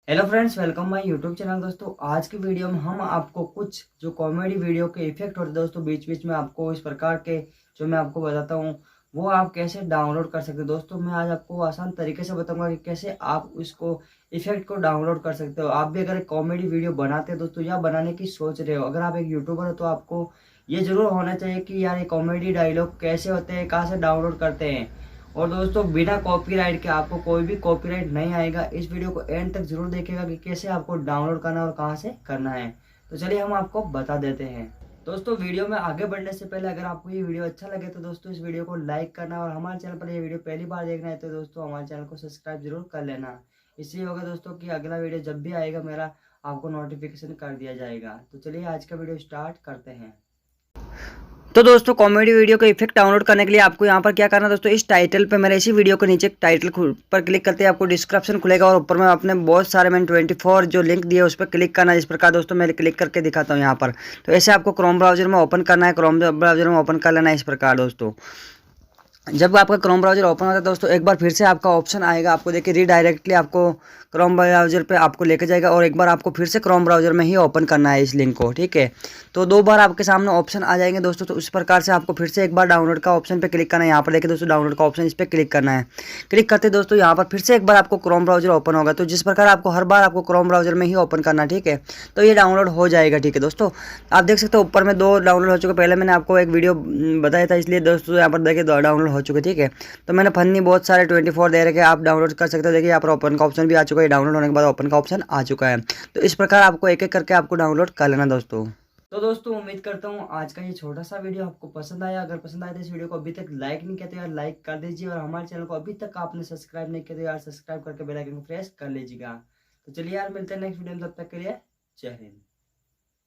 Hello friends, welcome my YouTube channel. दोस्तों आज की वीडियो में हम आपको कुछ जो कॉमेडी वीडियो के इफेक्ट होते हैं दोस्तों, बीच बीच में आपको इस प्रकार के जो मैं आपको बताता हूँ वो आप कैसे डाउनलोड कर सकते हो। दोस्तों मैं आज आपको आसान तरीके से बताऊंगा कि कैसे आप इसको इफेक्ट को डाउनलोड कर सकते हो। आप भी अगर एक कॉमेडी वीडियो बनाते हो दोस्तों या बनाने की सोच रहे हो, अगर आप एक यूट्यूबर हो तो आपको ये जरूर होना चाहिए कि यार ये कॉमेडी डायलॉग कैसे होते हैं, कहाँ से डाउनलोड करते हैं। और दोस्तों बिना कॉपीराइट के आपको कोई भी कॉपीराइट नहीं आएगा। इस वीडियो को एंड तक जरूर देखिएगा कि कैसे आपको डाउनलोड करना है और कहां से करना है। तो चलिए हम आपको बता देते हैं। दोस्तों वीडियो में आगे बढ़ने से पहले अगर आपको ये वीडियो अच्छा लगे तो दोस्तों इस वीडियो को लाइक करना, और हमारे चैनल पर ये वीडियो पहली बार देखना है तो दोस्तों हमारे चैनल को सब्सक्राइब जरूर कर लेना। इसलिए होगा दोस्तों कि अगला वीडियो जब भी आएगा मेरा आपको नोटिफिकेशन कर दिया जाएगा। तो चलिए आज का वीडियो स्टार्ट करते हैं। तो दोस्तों कॉमेडी वीडियो का इफेक्ट डाउनलोड करने के लिए आपको यहाँ पर क्या करना है दोस्तों, इस टाइटल पे मेरे इसी वीडियो के नीचे टाइटल पर क्लिक करते ही आपको डिस्क्रिप्शन खुलेगा और ऊपर में आपने बहुत सारे मैंने 24 जो लिंक दिए उस पर क्लिक करना है। इस प्रकार दोस्तों मैं क्लिक करके दिखाता हूँ यहाँ पर। तो ऐसे आपको क्रोम ब्राउजर में ओपन करना है, क्रोम ब्राउजर में ओपन कर लेना है इस प्रकार दोस्तों। जब आपका क्रोम ब्राउजर ओपन होता है दोस्तों एक बार फिर से आपका ऑप्शन आएगा, आपको देखिए रीडायरेक्टली आपको क्रोम ब्राउजर पे आपको लेके जाएगा और एक बार आपको फिर से क्रोम ब्राउजर में ही ओपन करना है इस लिंक को, ठीक है। तो दो बार आपके सामने ऑप्शन आ जाएंगे दोस्तों। तो इस प्रकार से आपको फिर से एक बार डाउनलोड का ऑप्शन पे क्लिक करना है। यहाँ पर देखिए दोस्तों डाउनलोड का ऑप्शन, इस पर क्लिक करना है। क्लिक करते दोस्तों यहाँ पर फिर से एक बार आपको क्रोम ब्राउजर ओपन होगा। तो जिस प्रकार आपको हर बार आपको क्रोम ब्राउजर में ही ओपन करना, ठीक है। तो ये डाउनलोड हो जाएगा, ठीक है दोस्तों। आप देख सकते हो ऊपर में दो डाउनलोड हो चुके। पहले मैंने आपको एक वीडियो बताया था, इसलिए दोस्तों यहाँ पर देखिए दो डाउनलोड हो चुके, ठीक है। तो मैंने फनी बहुत सारे 24 दे रखे, आप डाउनलोड कर सकते हो। देखिए यहाँ पर ओपन का ऑप्शन भी आ चुका है, डाउनलोड होने के बाद ओपन का ऑप्शन आ चुका है। तो इस प्रकार आपको एक एक करके आपको डाउनलोड कर लेना दोस्तों। तो दोस्तों उम्मीद करता हूँ आज का ये छोटा सा वीडियो आपको पसंद आया। अगर पसंद आया तो इस वीडियो को अभी तक लाइक नहीं किया तो यार लाइक कर दीजिए, और हमारे चैनल को अभी तक आपने सब्सक्राइब नहीं किया तो यार सब्सक्राइब करके बेल आइकन को प्रेस कर लीजिएगा। तो चलिए यार मिलते हैं नेक्स्ट वीडियो में, तब तक के लिए जय हिंद।